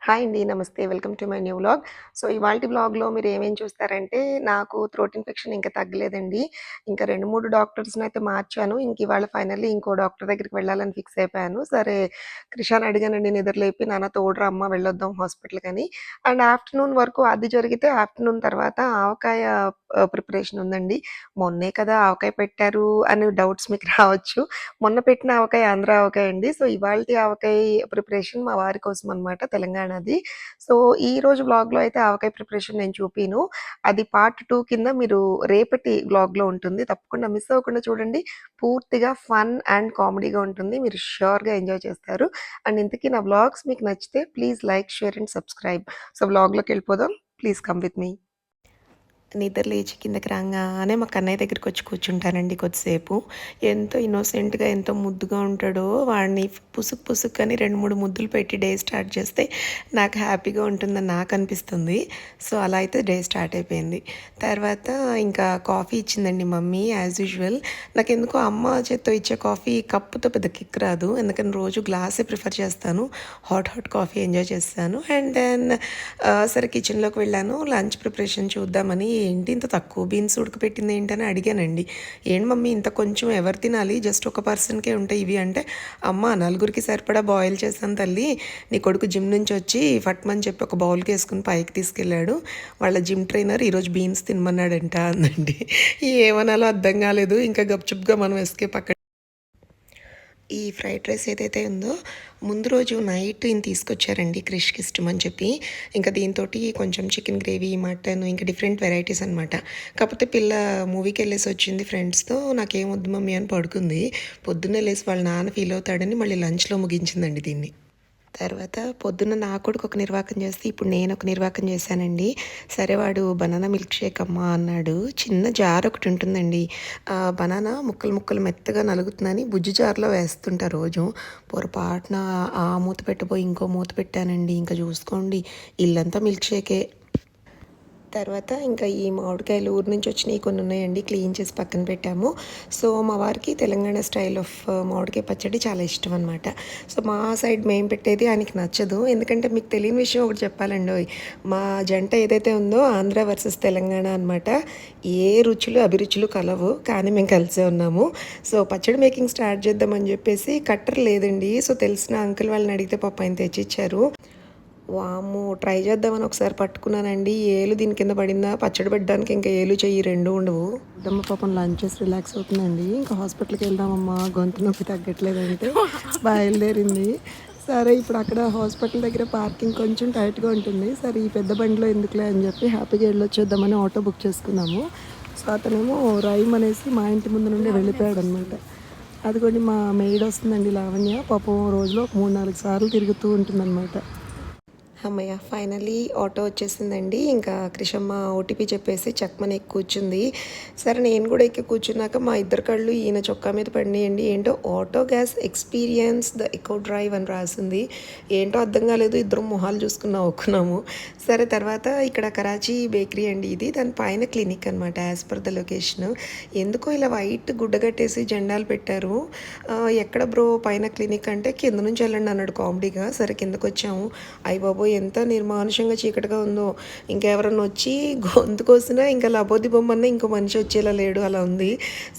Hi అండి. నమస్తే. Welcome to my new vlog. So, ఇవాల్టి వ్లాగ్‌లో మీరేమేం చూస్తారంటే, నాకు థ్రోట్ ఇన్ఫెక్షన్ ఇంకా తగ్గలేదండి. ఇంకా 2, 3 డాక్టర్స్‌నైతే మార్చాను. ఇంక ఇవాళ ఫైనల్లీ ఇంకో డాక్టర్ దగ్గరికి వెళ్ళాలని ఫిక్స్ అయిపోయాను. సరే, క్రిషాని అడిగానండి నిద్రలేపి, "నాన్న తోడురా అమ్మ వెళ్ళొద్దాం హాస్పిటల్‌కని." అండ్ ఆఫ్టర్‌నూన్ వరకు అది జరిగితే, ఆఫ్టర్‌నూన్ తర్వాత ఆవకాయ ప్రిపరేషన్ ఉందండి. మొన్నే కదా ఆవకాయ పెట్టారు అని డౌట్స్ మీకు రావచ్చు. మొన్న పెట్టిన ఆవకాయ ఆంధ్ర ఆవకాయ అండి. సో, ఇవాల్టి ఆవకాయ ప్రిపరేషన్ మా వారి కోసం అనమాట తెలంగాణది. సో, ఈరోజు వ్లాగ్‌లో అయితే ఆవకాయ ప్రిపరేషన్ నేను చూపియను. అది పార్ట్ 2 కింద మీరు రేపటి వ్లాగ్‌లో ఉంటుంది. తప్పకుండా మిస్ అవ్వకుండా చూడండి. పూర్తిగా ఫన్ అండ్ కామెడీగా ఉంటుంది. మీరు ష్యూర్‌గా ఎంజాయ్ చేస్తారు. అండ్ ఇంతకీ నా వ్లాగ్స్ మీకు నచ్చితే please like, share and subscribe. So, వ్లాగ్‌లోకెళ్ళిపోదాం. Please come with me. నిద్ర లేచి కిందకి రాంగానే మా కన్నయ్య దగ్గరికొచ్చి కూర్చుంటానండి కొద్దిసేపు. ఎంతో ఇన్నోసెంట్‌గా, ఎంతో ముద్దుగా ఉంటాడో వాడిని పుసుకు పుసుక్కని 2, 3 ముద్దులు పెట్టి డే స్టార్ట్ చేస్తే నాకు హ్యాపీగా ఉంటుందని నాకనిపిస్తుంది. సో, అలా అయితే డే స్టార్ట్ అయిపోయింది. తర్వాత ఇంకా కాఫీ ఇచ్చిందండి మమ్మీ యాజ్ యూజువల్. నాకెందుకో అమ్మ చేత్తో ఇచ్చే కాఫీ కప్పుతో పెద్ద కిక్ రాదు. అందుకని రోజు గ్లాసే ప్రిఫర్ చేస్తాను. హాట్ హాట్ కాఫీ ఎంజాయ్ చేస్తాను. అండ్ దెన్ సరే కిచెన్‌లోకి వెళ్ళాను. లంచ్ ప్రిపరేషన్ చూద్దామని ఏంటి ఇంత తక్కువ బీన్స్ ఉడకపెట్టింది ఏంటని అడిగానండి. ఏంటి మమ్మీ ఇంత కొంచెం ఎవరు తినాలి జస్ట్ ఒక పర్సన్‌కే ఉంటాయి ఇవి అంటే, అమ్మ నలుగురికి సరిపడా బాయిల్ చేశాను తల్లి. నీ కొడుకు జిమ్ నుంచి వచ్చి ఫట్మని చెప్పి ఒక బౌల్‌కి వేసుకొని పైకి తీసుకెళ్ళాడు. వాళ్ళ జిమ్ ట్రైనర్ ఈరోజు బీన్స్ తినమన్నాడంట అందండి. ఏమనాలో అర్థం కాలేదు. ఇంకా గప్‌చుప్‌గా మనం ఎస్కేప్ అక్కడ ఈ ఫ్రైడ్ రైస్ ఏదైతే ఉందో ముందు రోజు నైట్ ఈయన తీసుకొచ్చారండి క్రిష్‌కి ఇష్టమని చెప్పి. ఇంకా దీనితోటి కొంచెం చికెన్ గ్రేవీ, మటన్ ఇంకా డిఫరెంట్ వెరైటీస్ అనమాట. కాకపోతే పిల్ల మూవీకెళ్ళేసి వచ్చింది ఫ్రెండ్స్‌తో. నాకేం వద్దు మమ్మీ అని పడుకుంది. పొద్దున్నే లేసి వాళ్ళ నాన్న ఫీల్ అవుతాడని మళ్ళీ లంచ్‌లో ముగించిందండి దీన్ని. తర్వాత పొద్దున్న నా కొడుకు ఒక నిర్వాకం చేస్తే, ఇప్పుడు నేనొక నిర్వాకం చేశానండి. సరే వాడు బనానా మిల్క్ షేక్ అమ్మా అన్నాడు. చిన్న జార్ ఒకటి ఉంటుందండి. బనానా ముక్కలు ముక్కలు మెత్తగా నలుగుతుందని బుజ్జి జార్‌లో వేస్తుంటా రోజు. పొరపాటున ఆ మూత పెట్టబోయి ఇంకో మూత పెట్టానండి. ఇంక చూసుకోండి ఇల్లంతా మిల్క్ షేకే. తర్వాత ఇంకా ఈ మామిడికాయలు ఊరు నుంచి వచ్చినవి కొన్ని ఉన్నాయండి. క్లీన్ చేసి పక్కన పెట్టాము. సో, మా వారికి తెలంగాణ స్టైల్ ఆఫ్ మామిడికాయ పచ్చడి చాలా ఇష్టం అనమాట. సో, మా సైడ్ మేము పెట్టేది ఆయనకి నచ్చదు. ఎందుకంటే మీకు తెలియని విషయం ఒకటి చెప్పాలండోయ్. మా జంట ఏదైతే ఉందో ఆంధ్ర వర్సెస్ తెలంగాణ అనమాట. ఏ రుచులు, అభిరుచులు కలవు. కానీ మేము కలిసే ఉన్నాము. సో, పచ్చడి మేకింగ్ స్టార్ట్ చేద్దామని చెప్పేసి కట్టర్ లేదండి. సో, తెలిసిన అంకుల్ వాళ్ళని అడిగితే పాపం ఆయన తెచ్చిచ్చారు. వామ్మో! ట్రై చేద్దామని ఒకసారి పట్టుకున్నానండి. ఏలు దీని కింద పడిందా, పచ్చడి పెట్టడానికి ఇంకా ఏలు, చెయ్యి 2 ఉండవు. పెద్దమ్మ పాపం లంచ్ చేసి రిలాక్స్ అవుతుందండి. ఇంకా హాస్పిటల్‌కి వెళ్దామమ్మా గొంతు నొప్పి తగ్గట్లేదంటే బయలుదేరింది. సరే ఇప్పుడు అక్కడ హాస్పిటల్ దగ్గర పార్కింగ్ కొంచెం టైట్‌గా ఉంటుంది. సరే ఈ పెద్ద బండిలో ఎందుకులే అని చెప్పి హ్యాపీగా వెళ్ళొచ్చేద్దామని ఆటో బుక్ చేసుకున్నాము. సో, అతనేమో రైమ్ అనేసి మా ఇంటి ముందు నుండి వెళ్ళిపోయాడనమాట. అదిగోండి మా మెయిడ్ వస్తుందండి లావణ్య. పాపం రోజులో ఒక 3, 4 సార్లు తిరుగుతూ ఉంటుందన్నమాట. హమ్మయ్య! ఫైనల్లీ ఆటో వచ్చేసిందండి. ఇంకా క్రిషమ్మ ఓటీపీ చెప్పేసి చక్మని ఎక్కి కూర్చుంది. సరే నేను కూడా ఎక్కి కూర్చున్నాక మా ఇద్దరి కళ్ళు ఈయన చొక్కా మీద పడినాయండి. ఏంటో auto gas experience the eco drive అని రాసింది. ఏంటో అర్థం కాలేదు. ఇద్దరం మొహాలు చూసుకుని నవ్వుకున్నాము. సరే తర్వాత ఇక్కడ కరాచీ బేకరీ అండి ఇది. దాని పైన క్లినిక్ అనమాట యాజ్ పర్ ద లొకేషన్. ఎందుకో ఇలా వైట్ గుడ్డ కట్టేసి జెండాలు పెట్టారు. ఎక్కడ బ్రో పైన క్లినిక్ అంటే కింద నుంచి వెళ్ళండి అన్నాడు కామెడీగా. సరే కిందకు వచ్చాము. అయ్య బాబోయ్! ఎంత నిర్మానుషంగా చీకటిగా ఉందో. ఇంకెవరన్నా వచ్చి గొంతు కోసినా ఇంకా లబోదిబొమ్మన్నా ఇంకో మనిషి వచ్చేలా లేడు అలా ఉంది.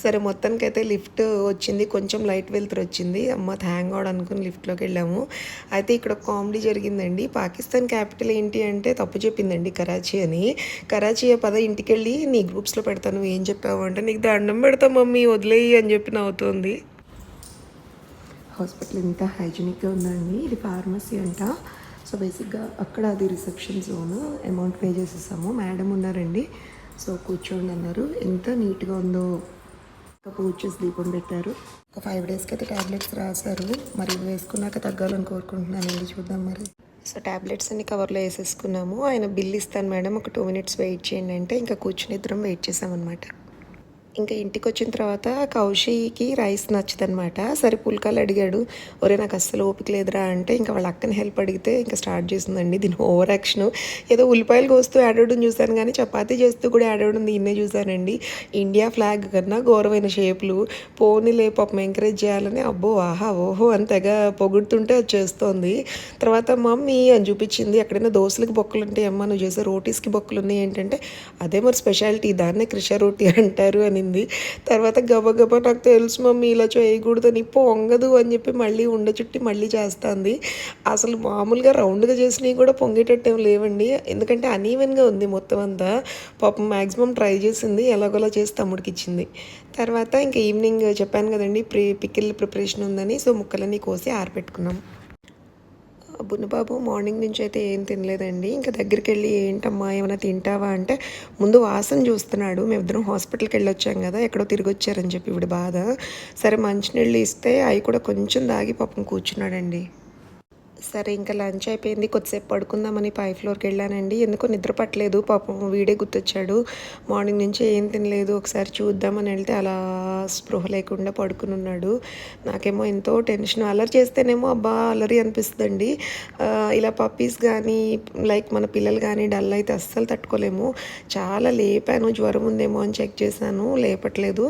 సరే మొత్తానికైతే లిఫ్ట్ వచ్చింది. కొంచెం లైట్ వెలుతురు వచ్చింది. అమ్మ థ్యాంక్ గాడ్ అనుకుని లిఫ్ట్‌లోకి వెళ్ళాము. అయితే ఇక్కడ ఒక కామెడీ జరిగిందండి. పాకిస్తాన్ క్యాపిటల్ ఏంటి అంటే తప్పు చెప్పిందండి కరాచీ అని. కరాచీ పద ఇంటికెళ్ళి నీ గ్రూప్స్‌లో పెడతాను ఏం చెప్పావు అంటే, నీకు దండం పెడతా మమ్మీ వదిలేయి అని చెప్పి నవ్వుతోంది. హాస్పిటల్ ఇంత హైజీనిక్గా ఉందండి. ఇది ఫార్మసీ అంట. సో బేసిక్గా అక్కడ అది రిసెప్షన్ జోన్. అమౌంట్ పే చేసేసాము. మేడం ఉన్నారండి. సో కూర్చోండి అన్నారు. ఎంత నీట్గా ఉందో. ఇంకా పూజ చేసి దీపం పెట్టారు. ఒక 5 డేస్కి అయితే ట్యాబ్లెట్స్ రాశారు. మరి ఇవి వేసుకున్నాక తగ్గాలని కోరుకుంటున్నానండి. చూద్దాం మరి. సో ట్యాబ్లెట్స్ అన్ని కవర్లో వేసేసుకున్నాము. ఆయన బిల్ ఇస్తాను మేడం ఒక 2 మినిట్స్ వెయిట్ చేయండి అంటే ఇంకా కూర్చుని ఇద్దరం వెయిట్ చేసామన్నమాట. ఇంకా ఇంటికొచ్చిన తర్వాత కౌశికి రైస్ నచ్చదనమాట. సరే పుల్కాలు అడిగాడు. ఒరేయ్ నాకు అస్సలు ఓపిక లేదురా అంటే ఇంకా వాళ్ళ అక్కని హెల్ప్ అడిగితే ఇంకా స్టార్ట్ చేసిందండి దీని ఓవర్ యాక్షను. ఏదో ఉల్లిపాయలు కోస్తూ యాడ్ అవ్వడం చూశాను కానీ చపాతీ చేస్తూ కూడా యాడ్ అవ్వడం దీన్నే చూశానండి. ఇండియా ఫ్లాగ్ కన్నా ఘోరమైన షేపులు. పోనీలే పాపం ఎంకరేజ్ చేయాలని అబ్బో ఆహా ఓహో అని తెగ పొగుడుతుంటే అది చేస్తోంది. తర్వాత మమ్మీ అని చూపించింది. ఎక్కడైనా దోశలకి బొక్కలు ఉంటాయి అమ్మ నువ్వు చేసే రోటీస్కి బొక్కలు ఉన్నాయి ఏంటంటే అదే మరి స్పెషాలిటీ దాన్నే క్రిషా రోటీ అంటారు అనింది. తర్వాత గబగబా నాకు తెలుసు మమ్మీ ఇలా చేయకూడదని పొంగదు అని చెప్పి మళ్ళీ ఉండ చుట్టి మళ్ళీ చేస్తుంది. అసలు మామూలుగా రౌండ్గా చేసినవి కూడా పొంగేటట్టు ఏం లేవండి. ఎందుకంటే అనీవెన్గా ఉంది మొత్తం అంతా. పాపం మ్యాక్సిమం ట్రై చేసింది ఎలాగోలా చేసి తమ్ముడికి ఇచ్చింది. తర్వాత ఇంకా ఈవినింగ్ చెప్పాను కదండి పికిల్ ప్రిపరేషన్ ఉందని, సో ముక్కలన్నీ కోసి ఆరబెట్టుకున్నాం. బున్నబాబు మార్నింగ్ నుంచి అయితే ఏం తినలేదండి. ఇంకా దగ్గరికి వెళ్ళి ఏంటమ్మా ఏమైనా తింటావా అంటే ముందు వాసన చూస్తున్నాడు. మేమిద్దరం హాస్పిటల్కి వెళ్ళి వచ్చాం కదా ఎక్కడో తిరిగి వచ్చారని చెప్పి ఇప్పుడు బాధ. సరే మంచినీళ్ళు ఇస్తే అవి కూడా కొంచెం దాగి పాపం కూర్చున్నాడండి. సరే ఇంకా లంచ్ అయిపోయింది. కొద్దిసేపు పడుకుందామని పై ఫ్లోర్కి వెళ్ళానండి. ఎందుకో నిద్ర పట్టలేదు. పాపం వీడే గుర్తొచ్చాడు. మార్నింగ్ నుంచి ఏం తినలేదు ఒకసారి చూద్దామని వెళ్తే అలా స్పృహ లేకుండా పడుకుని ఉన్నాడు. నాకేమో ఎంతో టెన్షన్. అల్లరి చేస్తేనేమో అబ్బా అల్లరి అనిపిస్తుందండి. ఇలా పప్పీస్ కానీ లైక్ మన పిల్లలు కానీ డల్ అయితే అస్సలు తట్టుకోలేము. చాలా లేపాను జ్వరం ఉందేమో అని చెక్ చేశాను. లేపట్లేదు,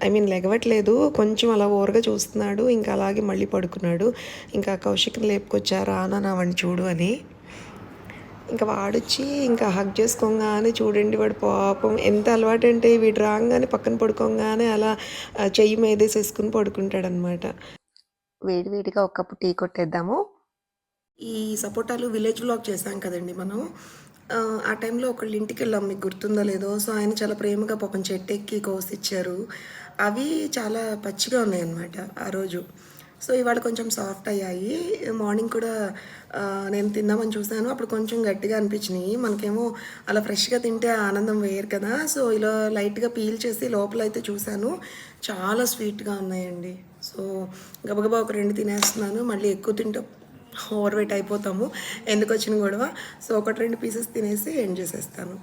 ఐ మీన్ లెగవట్లేదు. కొంచెం అలా ఓరగా చూస్తున్నాడు. ఇంకా అలాగే మళ్ళీ పడుకున్నాడు. ఇంకా కౌశిక్ని లేపుకొచ్చారు రానా వాడిని చూడు అని. ఇంకా వాడొచ్చి ఇంకా హగ్ చేసుకోగానే చూడండి వాడు పాపం ఎంత అలవాటు అంటే వీడు రాగానే పక్కన పడుకోగానే అలా చెయ్యి మీదేసేసుకుని పడుకుంటాడనమాట. వేడివేడిగా ఒక కప్పు టీ కొట్టేద్దాము. ఈ సపోటాలు విలేజ్ వ్లాగ్ చేశాం కదండి మనం. ఆ టైంలో ఒకళ్ళు ఇంటికి వెళ్ళాం, మీకు గుర్తుందో లేదో. సో ఆయన చాలా ప్రేమగా పాపం చెట్టు ఎక్కి కోసిచ్చారు. అవి చాలా పచ్చిగా ఉన్నాయన్నమాట ఆ రోజు. సో ఇవాళ కొంచెం సాఫ్ట్ అయ్యాయి. మార్నింగ్ కూడా నేను తిందామని చూశాను, అప్పుడు కొంచెం గట్టిగా అనిపించినాయి. మనకేమో అలా ఫ్రెష్గా తింటే ఆనందం వేరు కదా. సో ఇలా లైట్గా పీల్ చేసి లోపల అయితే చూశాను, చాలా స్వీట్గా ఉన్నాయండి. సో గబగబా ఒక 2 తినేస్తున్నాను. మళ్ళీ ఎక్కువ తింటే ఓవర్ వెయిట్ అయిపోతాము, ఎందుకు వచ్చిన గొడవ. సో 1-2 పీసెస్ తినేసి ఎండ్ చేసేస్తాను.